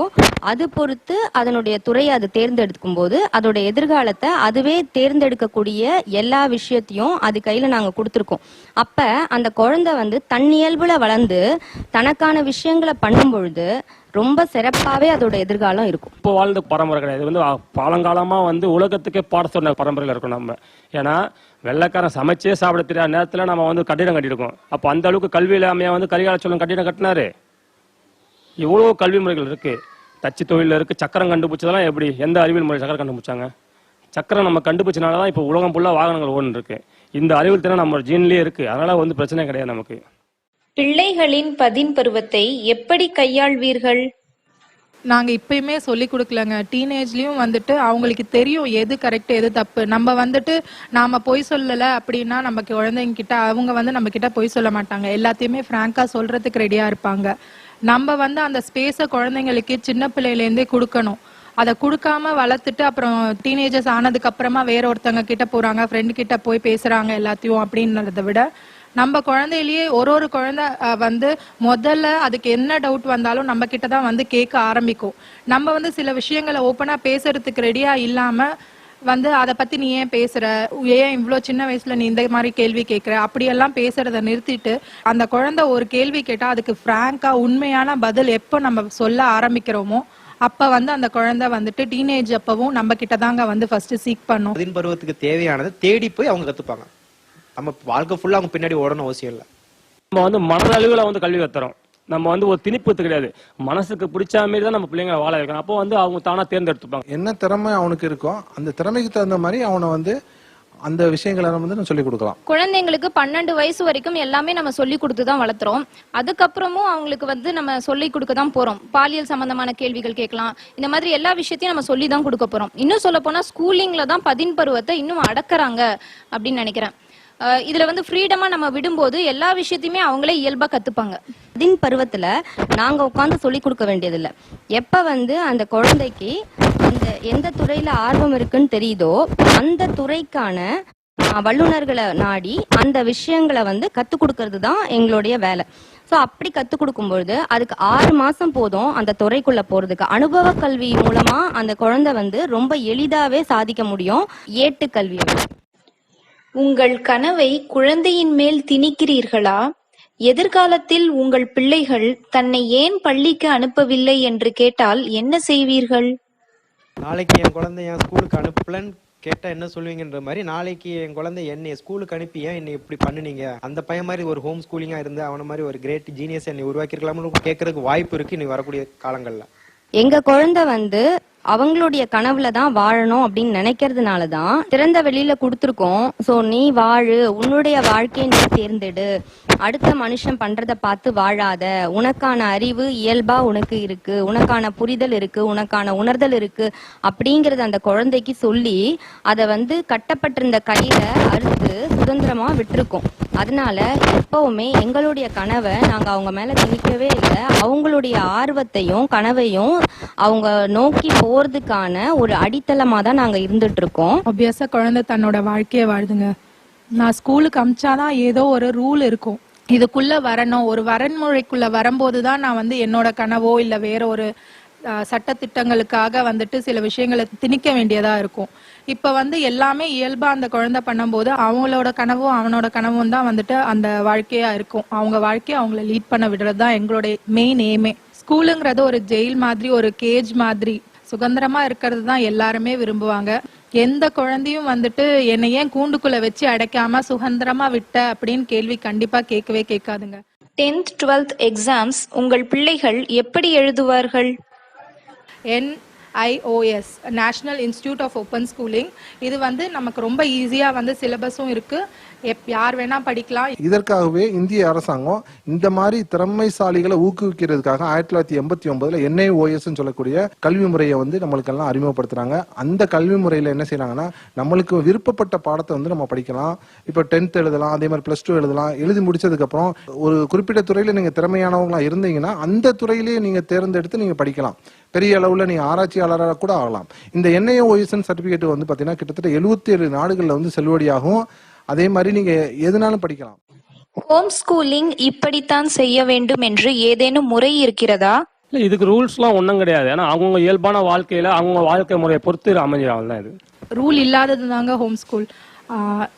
அது பொறுத்து அதனுடைய துறையை அது தேர்ந்தெடுக்கும் போது அதோட எதிர்காலத்தை அதுவே தேர்ந்தெடுக்கக்கூடிய எல்லா விஷயத்தையும் அது கையில நாங்க கொடுத்துருக்கோம். அப்ப அந்த குழந்தை வந்து தன்னியல்புல வளர்ந்து தனக்கான விஷயங்களை பண்ணும் பொழுது ரொம்ப சிறப்பாவே அதோட எதிர்காலம் இருக்கும். இப்போ வாழ்ந்த பரம்பரை கிடையாது. இது வந்து பழங்காலமா வந்து உலகத்துக்கே பாட சொன்ன பரம்பரையில இருக்கும் நம்ம. ஏன்னா வெள்ளைக்காரன் சமைச்சே சாப்பிட தெரியாத நேரத்துல நம்ம வந்து கட்டிடம் கட்டியிருக்கோம். அப்போ அந்த அளவுக்கு கல்வி இல்லாமையா வந்து கரிகால சோழன் கட்டிடம் கட்டினாரு. இவ்வளவு கல்வி முறைகள் இருக்கு. தச்சு தொழில இருக்கு. சக்கரம் கண்டுபிடிச்சதெல்லாம் எப்படி, எந்த அறிவியல் முறை சக்கரம் கண்டுபிடிச்சாங்க? சக்கரம் நம்ம கண்டுபிடிச்சனாலதான் இப்போ உலகம் ஃபுல்லா வாகனங்கள் ஓடுன்னு இருக்கு. இந்த அறிவியல் திறன் நம்ம ஜீன்லயே இருக்கு. அதனால வந்து பிரச்சனை கிடையாது நமக்கு. பிள்ளைகளின் பதின் பருவத்தை எப்படி கையாள்வீர்கள்? நாங்க இப்பயுமே சொல்லி கொடுக்கலங்க. டீனேஜ்லயும் வந்துட்டு அவங்களுக்கு தெரியும் எது கரெக்ட் எது தப்பு. நம்ம வந்துட்டு நாம பொய் சொல்லல அப்படின்னா நம்ம குழந்தைங்க கிட்ட அவங்க வந்து நம்ம கிட்ட பொய் சொல்ல மாட்டாங்க. எல்லாத்தையுமே பிராங்கா சொல்றதுக்கு ரெடியா இருப்பாங்க. நம்ம வந்து அந்த ஸ்பேஸை குழந்தைங்களுக்கு சின்ன பிள்ளையிலேருந்தே கொடுக்கணும். அதை கொடுக்காம வளர்த்துட்டு அப்புறம் டீனேஜர்ஸ் ஆனதுக்கு அப்புறமா வேற ஒருத்தவங்க கிட்ட போறாங்க, ஃப்ரெண்டு கிட்ட போய் பேசுறாங்க எல்லாத்தையும் அப்படின்றத விட நம்ம குழந்தையிலேயே ஒரு குழந்தை வந்து முதல்ல அதுக்கு என்ன டவுட் வந்தாலும் நம்ம கிட்ட தான் வந்து கேட்க ஆரம்பிக்கும். நம்ம வந்து சில விஷயங்களை ஓப்பனா பேசுறதுக்கு ரெடியா இல்லாம வந்து அதை பத்தி நீ ஏன் பேசுற, ஏன் இவ்வளோ சின்ன வயசுல நீ இந்த மாதிரி கேள்வி கேட்குற அப்படியெல்லாம் பேசுறத நிறுத்திட்டு அந்த குழந்தை ஒரு கேள்வி கேட்டா அதுக்கு பிராங்கா உண்மையான பதில் எப்போ நம்ம சொல்ல ஆரம்பிக்கிறோமோ அப்ப வந்து அந்த குழந்தை வந்துட்டு டீனேஜ் அப்பவும் நம்ம கிட்ட தாங்க வந்து ஃபர்ஸ்ட் சீக் பண்ணும். பதின் பருவத்துக்கு தேவையானது தேடி போய் அவங்க கத்துப்பாங்க. நம்ம வாழ்க்கை ஃபுல்லா அவங்க பின்னாடி ஓடணும் அவசியம் இல்லை. நம்ம வந்து மனதளவில் வந்து கல்வி கத்துறோம். நம்ம வந்து ஒரு திணிப்பு கிடையாது, மனசுக்கு பிடிச்ச மாதிரி தான் நம்ம பிள்ளைங்களை வாழ வைக்கணும். அப்போ வந்து அவங்க தானா தேர்ந்தெடுத்துப்பாங்க. என்ன திறமை அவனுக்கு இருக்கோ அந்த திறமைக்கு தகுந்த மாதிரி அவனை வந்து அந்த விஷயங்களை வந்து நம்ம சொல்லிக் கொடுக்கலாம். குழந்தைங்களுக்கு 12 வயசு வரைக்கும் எல்லாமே நம்ம சொல்லி கொடுத்து தான் வளர்த்துறோம். அதுக்கப்புறமும் அவங்களுக்கு வந்து நம்ம சொல்லி கொடுக்க தான் போறோம். பாலியல் சம்பந்தமான கேள்விகள் கேட்கலாம், இந்த மாதிரி எல்லா விஷயத்தையும் நம்ம சொல்லி தான் கொடுக்க போறோம். இன்னும் சொல்ல போனா ஸ்கூலிங்ல தான் பதின் பருவத்தை இன்னும் அடக்குறாங்க அப்படின்னு நினைக்கிறேன். இதுல வந்து ஃப்ரீடமா நம்ம விடும்போது எல்லா விஷயத்தையுமே அவங்களே இயல்பா கத்துப்பாங்க. பதின் பருவத்துல நாங்க உட்காந்து சொல்லி கொடுக்க வேண்டியதில்லை. எப்ப வந்து அந்த குழந்தைக்கு அந்த எந்த துறையில ஆர்வம் இருக்குன்னு தெரியுதோ அந்த துறைக்கான வல்லுநர்களை நாடி அந்த விஷயங்களை வந்து கத்துக் கொடுக்கறது தான் எங்களுடைய வேலை. ஸோ அப்படி கத்துக் கொடுக்கும்பொழுது அதுக்கு 6 மாசம் போதும் அந்த துறைக்குள்ள போறதுக்கு. அனுபவ கல்வி மூலமா அந்த குழந்தை வந்து ரொம்ப எளிதாவே சாதிக்க முடியும் ஏட்டு கல்வியை. உங்கள் கனவை குழந்தையின் மேல் திணிக்கிறீர்களா? எதிர்காலத்தில் உங்கள் பிள்ளைகள் தன்னை ஏன் பள்ளிக்கு அனுப்பவில்லை என்று கேட்டால் என்ன செய்வீர்கள்? நாளைக்கு என் குழந்தை என் ஸ்கூலுக்கு அனுப்பலன்னு கேட்டா என்ன சொல்லுவீங்கன்ற மாதிரி, நாளைக்கு என் குழந்தை என்னை ஸ்கூலுக்கு அனுப்பி ஏன் என்னை இப்படி பண்ணுனீங்க, அந்த பையன் மாதிரி ஒரு ஹோம் ஸ்கூலிங்கா இருந்து அவன மாதிரி ஒரு கிரேட் ஜீனியஸ் என்னை உருவாக்கிருக்கலாம்னு கேட்கறதுக்கு வாய்ப்பு இருக்கு இனி வரக்கூடிய காலங்கள்ல. எங்க குழந்தை வந்து அவங்களுடைய கனவுல தான் வாழணும் அப்படின்னு நினைக்கிறதுனால தான் திறந்த வெளியில கொடுத்துருக்கோம். ஸோ நீ வாழு, உன்னுடைய வாழ்க்கையை நீ தேர்ந்தெடு, அடுத்த மனுஷன் பண்றத பார்த்து வாழாத, உனக்கான அறிவு இயல்பா உனக்கு இருக்கு, உனக்கான புரிதல் இருக்கு, உனக்கான உணர்தல் இருக்கு அப்படிங்கறது அந்த குழந்தைக்கு சொல்லி அதை வந்து கட்டப்பட்டிருந்த கயிற அறுத்து சுதந்திரமா விட்டுருக்கோம். அதனால எப்பவுமே எங்களுடைய கனவை நாங்க அவங்க மேல திணிக்கவே இல்லை. அவங்களுடைய ஆர்வத்தையும் கனவையும் அவங்க நோக்கி போறதுக்கான ஒரு அடித்தளமா தான் நாங்க இருந்துட்டு இருக்கோம். ஆப்வியஸா குழந்தை தன்னோட வாழ்க்கைய வாழுதுங்க. நான் ஸ்கூலுக்கு அமிச்சாதான் ஏதோ ஒரு ரூல் இருக்கும், இதுக்குள்ள வரணும், ஒரு வரன்முறைக்குள்ள வரும்போது தான் நான் வந்து என்னோட கனவோ இல்ல வேற ஒரு சட்ட திட்டங்களுக்காக வந்துட்டு சில விஷயங்களை திணிக்க வேண்டியதா இருக்கும். இப்ப வந்து எல்லாமே இயல்பா அந்த குழந்தை பண்ணும்போது அவங்களோட கனவும் அவனோட கனவும் தான் வந்துட்டு அந்த வாழ்க்கையா இருக்கும். அவங்க வாழ்க்கையை அவங்கள லீட் பண்ண விடுறது தான் எங்களுடைய மெயின் எய்மே. ஸ்கூலுங்கிறது ஒரு ஜெயில் மாதிரி, ஒரு கேஜ் மாதிரி. சுதந்திரமா இருக்கிறது தான் எல்லாருமே விரும்புவாங்க. எந்த குழந்தையும் வந்துட்டு என்னை ஏன் கூண்டுக்குள்ள வச்சு அடைக்காம சுதந்திரமா விட்ட அப்படின்னு கேள்வி கண்டிப்பா கேட்கவே கேட்காதுங்க. 10th 12th எக்ஸாம்ஸ் உங்கள் பிள்ளைகள் எப்படி எழுதுவார்கள்? NIOS national institute of open schooling. இது வந்து நமக்கு ரொம்ப ஈஸியா வந்து சிலபஸும் இருக்கு, யார் வேணா படிக்கலாம். இதற்காகவே இந்திய அரசாங்கம் இந்த மாதிரி திறமைசாலிகளை ஊக்குவிக்கிறதுக்காக 1989 NIOS சொல்லக்கூடிய கல்வி முறையை வந்து நம்மளுக்கு எல்லாம் அறிமுகப்படுத்துறாங்க. அந்த கல்வி முறையில என்ன செய்யறாங்கன்னா, நம்மளுக்கு விருப்பப்பட்ட பாடத்தை வந்து நம்ம படிக்கலாம். இப்போ 10th எழுதலாம், அதே மாதிரி +2 எழுதலாம். எழுதி முடிச்சதுக்கு அப்புறம் ஒரு குறிப்பிட்ட துறையில நீங்க திறமையானவங்களா இருந்தீங்கன்னா அந்த துறையிலேயே நீங்க தேர்ந்தெடுத்து நீங்க படிக்கலாம். பெரிய அளவுல நீங்க ஆராய்ச்சியாளராக கூட ஆகலாம். இந்த NIOS சர்டிபிகேட் வந்து பாத்தீங்கன்னா கிட்டத்தட்ட 77 நாடுகள்ல வந்து செல்லுபடியாகும். அதே மாதிரி நீங்க எதுனாலும் படிக்கலாம். ஹோம் ஸ்கூலிங் இப்படித்தான் செய்ய வேண்டும் என்று ஏதேனும் முறை இருக்கிறதா? இல்லை, இதுக்கு ரூல்ஸ்லாம் ஒன்றும் கிடையாது. ஏன்னா அவங்க இயல்பான வாழ்க்கையில அவங்க வாழ்க்கை முறையை பொறுத்து அமைஞ்சிடும் தான். இது ரூல் இல்லாதது தாங்க ஹோம் ஸ்கூல்.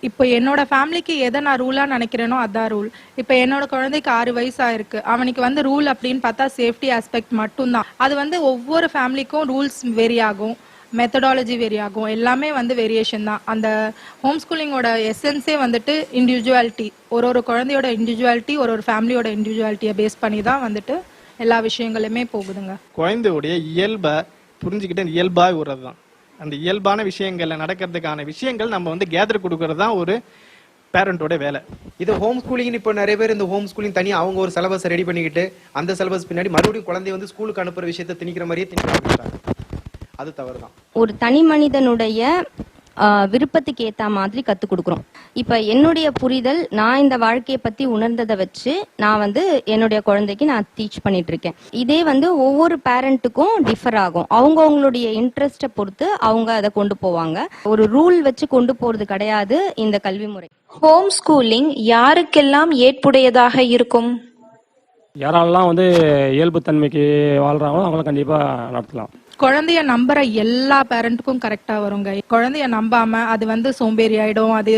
இப்போ என்னோட ஃபேமிலிக்கு எதை நான் ரூலா நினைக்கிறேனோ அதான் ரூல். இப்போ என்னோட குழந்தைக்கு 6 வயசு ஆயிருக்கு. அவனுக்கு வந்து ரூல் அப்படின்னு பார்த்தா சேஃப்டி ஆஸ்பெக்ட் மட்டும்தான். அது வந்து ஒவ்வொரு ஃபேமிலிக்கும் ரூல்ஸ் வேரி ஆகும், மெத்தடாலஜி வேரி ஆகும், எல்லாமே வந்து வேரியேஷன் தான். அந்த ஹோம் ஸ்கூலிங்கோட எசன்ஸே வந்துட்டு இண்டிவிஜுவாலிட்டி. ஒரு குழந்தையோட இண்டிவிஜுவாலிட்டி, ஒரு ஃபேமிலியோட இண்டிவிஜுவாலிட்டியை பேஸ் பண்ணி தான் வந்துட்டு எல்லா விஷயங்களுமே போகுதுங்க. குழந்தையுடைய இயல்பை புரிஞ்சுக்கிட்டு இயல்பாக விடுறது தான். அந்த இயல்பான விஷயங்கள்ல நடக்கிறதுக்கான விஷயங்கள் நம்ம வந்து கேதர் கொடுக்கறது தான் ஒரு பேரண்டோட வேலை. இது ஹோம் ஸ்கூலிங். இப்போ நிறைய பேர் இந்த ஹோம் ஸ்கூலிங் தனியாக அவங்க ஒரு சிலபஸ் ரெடி பண்ணிக்கிட்டு அந்த சிலபஸ் பின்னாடி மறுபடியும் குழந்தைய வந்து ஸ்கூலுக்கு அனுப்புற விஷயத்தை திணிக்கிற மாதிரியே திணிக்கிறாங்க. அது தவறு தான். ஒரு தனி மனிதனுடைய விருப்பத்துக்கு ஏத்த மாதிரி கத்து கொடுக்குறோம். இப்ப என்னுடைய புரிதல், நான் இந்த வாழ்க்கையை பத்தி உணர்ந்ததை வச்சு நான் வந்து என்னுடைய குழந்தைக்கு நான் டீச் பண்ணிட்டு இருக்கேன். இதே வந்து ஒவ்வொரு பேரண்ட்டுக்கும் டிஃபர் ஆகும். அவங்களுடைய இன்ட்ரெஸ்ட்டை பொறுத்து அவங்க அதை கொண்டு போவாங்க. ஒரு ரூல் வச்சு கொண்டு போறது கிடையாது இந்த கல்வி முறை. ஹோம் ஸ்கூலிங் யாருக்கெல்லாம் ஏற்புடையதாக இருக்கும்? யாரெல்லாம் வந்து இயல்பு தன்மைக்கு வாழ்றாங்களோ அவங்கள கண்டிப்பா நடத்தலாம். குழந்தைய நம்புற எல்லா பேரண்ட்டுக்கும் கரெக்டா வருங்க. குழந்தைய நம்பாம அது வந்து சோம்பேறி ஆயிடும், அது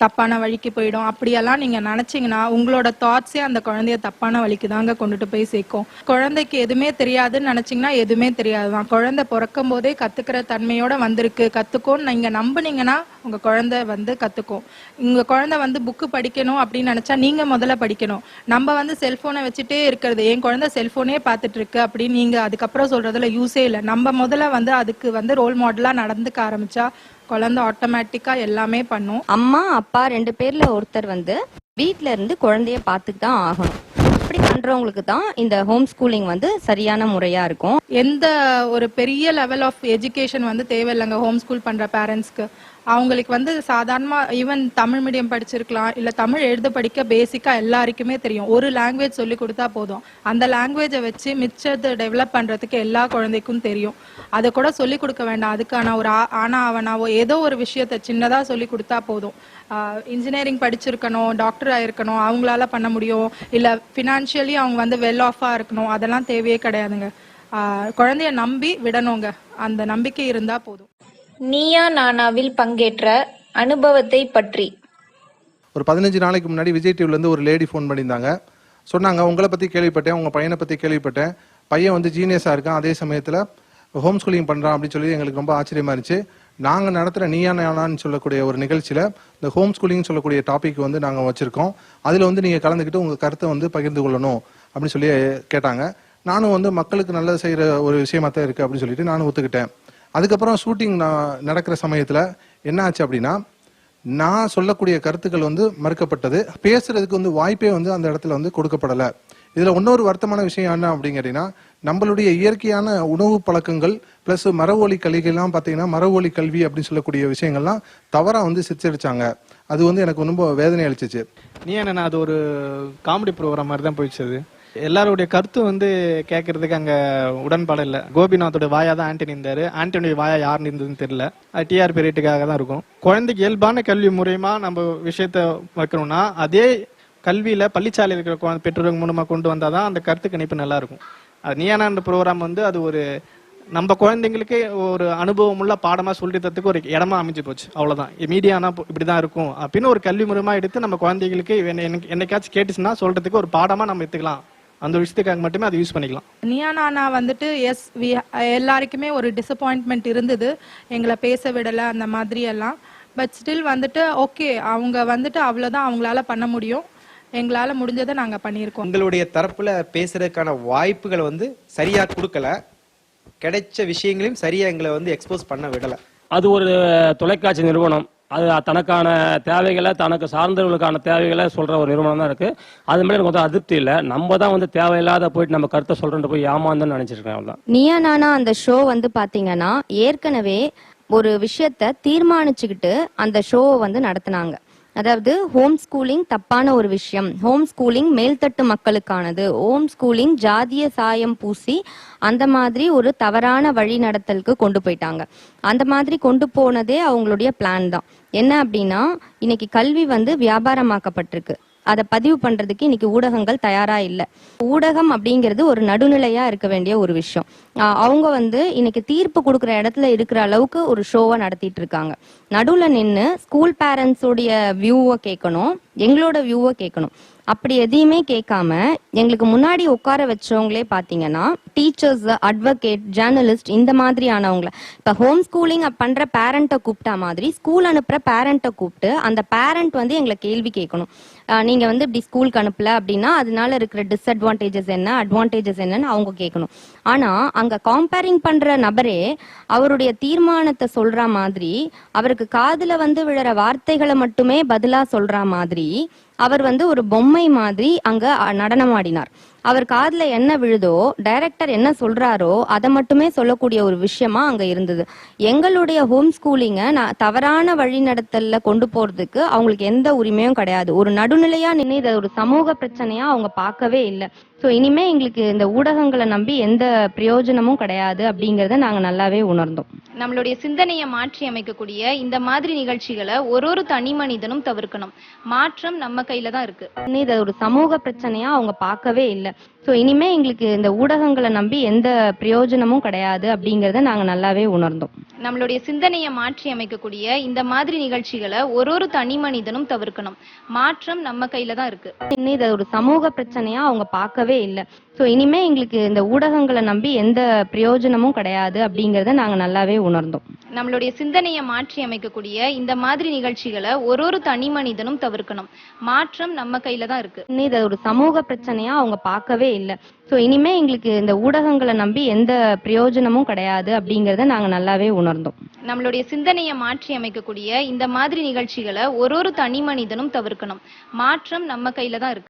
தப்பான வழிக்கு போயிடும், அப்படியெல்லாம் நீங்க நினைச்சீங்கன்னா உங்களோட தாட்ஸே அந்த குழந்தைய தப்பான வழிக்கு தாங்க கொண்டுட்டு போய் சேர்க்கும். குழந்தைக்கு எதுவுமே தெரியாதுன்னு நினைச்சீங்கன்னா எதுவுமே தெரியாதுதான். குழந்தை பிறக்கும் போதே கத்துக்கிற தன்மையோட வந்திருக்கு, கத்துக்கும் நீங்க நம்புனீங்கன்னா உங்க குழந்தை வந்து கத்துக்கும். உங்க குழந்தை வந்து புக்கு படிக்கணும் அப்படின்னு நினைச்சா நீங்க முதல்ல படிக்கணும். நம்ம வந்து செல்போனை வச்சுட்டே இருக்கிறது, என் குழந்தை செல்போனே பார்த்துட்டு இருக்கு அப்படின்னு நீங்க அதுக்கப்புறம் சொல்றதுல யூஸே இல்லை. நம்ம முதல்ல வந்து அதுக்கு வந்து ரோல் மாடலா நடந்துக்க ஆரம்பிச்சா குழந்தை ஆட்டோமேட்டிக்கா எல்லாமே பண்ணும். அம்மா அப்பா 2 பேர்ல ஒருத்தர் வந்து வீட்ல இருந்து குழந்தைய பார்த்துட்டு தான் ஆகணும். அப்படி பண்றவங்களுக்கு தான் இந்த ஹோம் ஸ்கூலிங் வந்து சரியான முறையா இருக்கும். எந்த ஒரு பெரிய லெவல் ஆஃப் எஜுகேஷன் வந்து தேவையில்லைங்க ஹோம் ஸ்கூல் பண்ற பேரண்ட்ஸ்க்கு. அவங்களுக்கு வந்து சாதாரணமா ஈவன் தமிழ் மீடியம் படிச்சிருக்கலாம், இல்ல தமிழ் எழுத படிக்க பேசிக்கா எல்லாருக்குமே தெரியும். ஒரு லாங்குவேஜ் சொல்லி கொடுத்தா போதும், அந்த லாங்குவேஜை வச்சு மிச்சத்தை டெவலப் பண்றதுக்கு எல்லா குழந்தைக்கும் தெரியும். அதை கூட சொல்லி கொடுக்க வேண்டாம், அதுக்கான ஒரு ஆனா அவனாவோ ஏதோ ஒரு விஷயத்த சின்னதா சொல்லி கொடுத்தா போதும். இன்ஜினியரிங் படிச்சிருக்கணும், டாக்டர் ஆயிருக்கணும், அவங்களால பண்ண முடியும், இல்ல பினான்சியலி அவங்க வந்து வெல் ஆஃபா இருக்கணும், அதெல்லாம் தேவையே கிடையாதுங்க. குழந்தைய நம்பி விடணுங்க, அந்த நம்பிக்கை இருந்தா போதும். நீயா நானாவில் பங்கேற்ற அனுபவத்தை பற்றி. ஒரு 15 நாளைக்கு முன்னாடி விஜய் டிவில இருந்து ஒரு லேடி ஃபோன் பண்ணியிருந்தாங்க. சொன்னாங்க, உங்களை பத்தி கேள்விப்பட்டேன், உங்க பையனை பத்தி கேள்விப்பட்டேன், பையன் வந்து ஜீனியஸா இருக்கான், அதே சமயத்துல ஹோம் ஸ்கூலிங் பண்றான் அப்படின்னு சொல்லி எங்களுக்கு ரொம்ப ஆச்சரியமா இருந்துச்சு. நாங்க நடத்துற நீயா நானான்னு சொல்லக்கூடிய ஒரு நிகழ்ச்சியில இந்த ஹோம் ஸ்கூலிங் சொல்லக்கூடிய டாபிக் வந்து நாங்க வச்சிருக்கோம். அதுல வந்து நீங்க கலந்துக்கிட்டு உங்க கருத்தை வந்து பகிர்ந்து கொள்ளணும் அப்படின்னு சொல்லி கேட்டாங்க. நானும் வந்து மக்களுக்கு நல்லது செய்யற ஒரு விஷயமா தான் இருக்கு அப்படின்னு சொல்லிட்டு நானும் ஒத்துக்கிட்டேன். அதுக்கப்புறம் ஷூட்டிங் நடக்கிற சமயத்துல என்ன ஆச்சு அப்படின்னா, நான் சொல்லக்கூடிய கருத்துக்கள் வந்து மறுக்கப்பட்டது, பேசுறதுக்கு வந்து வாய்ப்பே வந்து அந்த இடத்துல வந்து கொடுக்கப்படலை. இதுல இன்னொரு வருத்தமான விஷயம் என்ன அப்படிங்கிறீங்கன்னா, நம்மளுடைய இயற்கையான உணவு பழக்கங்கள் பிளஸ் மரவொலி கல்விகள்லாம் பார்த்தீங்கன்னா மரவொலி கல்வி அப்படின்னு சொல்லக்கூடிய விஷயங்கள்லாம் தவறா வந்து சித்தரிச்சாங்க. அது வந்து எனக்கு ரொம்ப வேதனை அளிச்சிச்சு. நீ என்ன, அது ஒரு காமெடி ப்ரோக்ராம் மாதிரி தான் போயிடுச்சு. அது எல்லாருடைய கருத்து வந்து கேட்கறதுக்கு அங்க உடன்பாடு இல்லை. கோபிநாத்தோட வாயா தான் ஆண்டனி இருந்தாரு, ஆண்டனியோட வாயா யாருன்னு இருந்ததுன்னு தெரியல. டிஆர்பி ரேட்டுக்காக தான் இருக்கும். குழந்தைக்கு இயல்பான கல்வி மூலமா நம்ம விஷயத்த வைக்கணும்னா அதே கல்வியில பள்ளிச்சாலை இருக்கிற பெற்றோர்கள் மூலமா கொண்டு வந்தாதான் அந்த கருத்து கணிப்பு நல்லா இருக்கும். அது நீயானா ப்ரோக்ராம் வந்து அது ஒரு நம்ம குழந்தைங்களுக்கு ஒரு அனுபவம் உள்ள பாடமா சொல்லித்ததுக்கு ஒரு இடமா அமைஞ்சு போச்சு, அவ்வளவுதான். மீடியானா இப்படிதான் இருக்கும் அப்படின்னு ஒரு கல்வி முறைமா எடுத்து நம்ம குழந்தைகளுக்கு என்னைக்காச்சும் கேட்டுச்சுன்னா சொல்றதுக்கு ஒரு பாடமா நம்ம எடுத்துக்கலாம். அந்த விஷயத்துக்காக மட்டுமே அதை யூஸ் பண்ணிக்கலாம். நீயானா வந்துட்டு எஸ் எல்லாருக்குமே ஒரு டிசப்பாயின்ட்மெண்ட் இருந்தது, எங்களை பேச விடலை அந்த மாதிரி எல்லாம். பட் ஸ்டில் வந்துட்டு ஓகே, அவங்க வந்துட்டு அவ்வளோதான் அவங்களால பண்ண முடியும், எங்களால் முடிஞ்சதை நாங்கள் பண்ணியிருக்கோம். உங்களுடைய தரப்புல பேசுறதுக்கான வாய்ப்புகளை வந்து சரியா கொடுக்கல, கிடைச்ச விஷயங்களையும் சரியா எங்களை வந்து எக்ஸ்போஸ் பண்ண விடலை. அது ஒரு தொலைக்காட்சி நிறுவனம், அது தனக்கான தேவைகளை தனக்கு சார்ந்தவர்களுக்கான தேவைகளை சொல்ற ஒரு நிறுவனம் தான் இருக்கு. அது மாதிரி எனக்கு வந்து அதிருப்தி இல்லை. நம்ம தான் வந்து தேவையில்லாத போயிட்டு நம்ம கருத்தை சொல்றேன் போய் ஏமாந்தன்னு நினைச்சிருக்கேன். அவ்வளவுதான். நீயா நானா அந்த ஷோ வந்து பாத்தீங்கன்னா ஏற்கனவே ஒரு விஷயத்த தீர்மானிச்சுக்கிட்டு அந்த ஷோவை வந்து நடத்தினாங்க. அதாவது ஹோம் ஸ்கூலிங் தப்பான ஒரு விஷயம், ஹோம் ஸ்கூலிங் மேல்தட்டு மக்களுக்கானது, ஹோம் ஸ்கூலிங் ஜாதிய சாயம் பூசி அந்த மாதிரி ஒரு தவறான வழி நடத்தலுக்கு கொண்டு போயிட்டாங்க. அந்த மாதிரி கொண்டு போனதே அவங்களுடைய பிளான் தான். என்ன அப்படின்னா, இன்னைக்கு கல்வி வந்து வியாபாரமாக்கப்பட்டிருக்கு, அதை பதிவு பண்றதுக்கு இன்னைக்கு ஊடகங்கள் தயாரா இல்லை. ஊடகம் அப்படிங்கிறது ஒரு நடுநிலையா இருக்க வேண்டிய ஒரு விஷயம். அவங்க வந்து இன்னைக்கு தீர்ப்பு கொடுக்குற இடத்துல இருக்கிற அளவுக்கு ஒரு ஷோவை நடத்திட்டு இருக்காங்க. நடுவுல நின்று ஸ்கூல் பேரண்ட்ஸோடைய வியூவை கேட்கணும், எங்களோட வியூவை கேட்கணும். அப்படி எதையுமே கேட்காம எங்களுக்கு முன்னாடி உட்கார வச்சவங்களே பாத்தீங்கன்னா டீச்சர்ஸ், அட்வொகேட், ஜேர்னலிஸ்ட் இந்த மாதிரியானவங்களை. இப்ப ஹோம் ஸ்கூலிங் பண்ற பேரண்ட்டை கூப்பிட்டா மாதிரி ஸ்கூல் அனுப்புற பேரண்ட்டை கூப்பிட்டு அந்த பேரண்ட் வந்து எங்களை கேள்வி கேட்கணும். நீங்க வந்து இப்படி ஸ்கூலுக்கு அனுப்பல அப்படின்னா அதனால இருக்கிற டிஸ்அட்வான்டேஜஸ் என்ன, அட்வான்டேஜஸ் என்னன்னு அவங்க கேட்கணும். ஆனா அங்க கம்பேரிங் பண்ற நபரே அவருடைய தீர்மானத்தை சொல்ற மாதிரி, அவருக்கு காதுல வந்து விழற வார்த்தைகளை மட்டுமே பதிலா சொல்ற மாதிரி அவர் வந்து ஒரு பொம்மை மாதிரி அங்க நடனமாடினார். அவர் காதுல என்ன விழுதோ, டைரக்டர் என்ன சொல்றாரோ அதை மட்டுமே சொல்லக்கூடிய ஒரு விஷயமா அங்க இருந்தது. எங்களுடைய ஹோம் ஸ்கூலிங்க தவறான வழிநடத்தல்ல கொண்டு போறதுக்கு அவங்களுக்கு எந்த உரிமையும் கிடையாது. ஒரு நடுநிலையா நின்று இதை ஒரு சமூக பிரச்சனையா அவங்க பார்க்கவே இல்லை. ஸோ இனிமே எங்களுக்கு இந்த ஊடகங்களை நம்பி எந்த பிரயோஜனமும் கிடையாது அப்படிங்கறத நாங்க நல்லாவே உணர்ந்தோம். நம்மளுடைய சிந்தனையை மாற்றி அமைக்கக்கூடிய இந்த மாதிரி நிகழ்ச்சிகளை ஒரு தனி மனிதனும் தவிர்க்கணும். மாற்றம் நம்ம கையில தான் இருக்கு. இதை ஒரு சமூக பிரச்சனையா அவங்க பார்க்கவே இல்லை. ஸோ இனிமே எங்களுக்கு இந்த ஊடகங்களை நம்பி எந்த பிரயோஜனமும் கிடையாது அப்படிங்கறத நாங்க நல்லாவே உணர்ந்தோம். நம்மளுடைய சிந்தனையை மாற்றி அமைக்கக்கூடிய இந்த மாதிரி நிகழ்ச்சிகளை ஒரு தனி மனிதனும் தவிர்க்கணும். மாற்றம் நம்ம கையில தான் இருக்கு. இதை ஒரு சமூக பிரச்சனையா அவங்க பார்க்கவே இல்லை. ஸோ இனிமே எங்களுக்கு இந்த ஊடகங்களை நம்பி எந்த பிரயோஜனமும் கிடையாது அப்படிங்கறத நாங்க நல்லாவே உணர்ந்தோம். நம்மளுடைய சிந்தனையை மாற்றி அமைக்கக்கூடிய இந்த மாதிரி நிகழ்ச்சிகளை ஒரு தனி மனிதனும் தவிர்க்கணும். மாற்றம் நம்ம கையில தான் இருக்கு. இதை ஒரு சமூக பிரச்சனையா அவங்க பார்க்கவே இல்லை. ஸோ இனிமே எங்களுக்கு இந்த ஊடகங்களை நம்பி எந்த பிரயோஜனமும் கிடையாது அப்படிங்கறத நாங்க நல்லாவே உணர்ந்தோம். நம்மளுடைய சிந்தனையை மாற்றி அமைக்கக்கூடிய இந்த மாதிரி நிகழ்ச்சிகளை ஒரு தனி மனிதனும் தவிர்க்கணும். மாற்றம் நம்ம கையில தான் இருக்கு.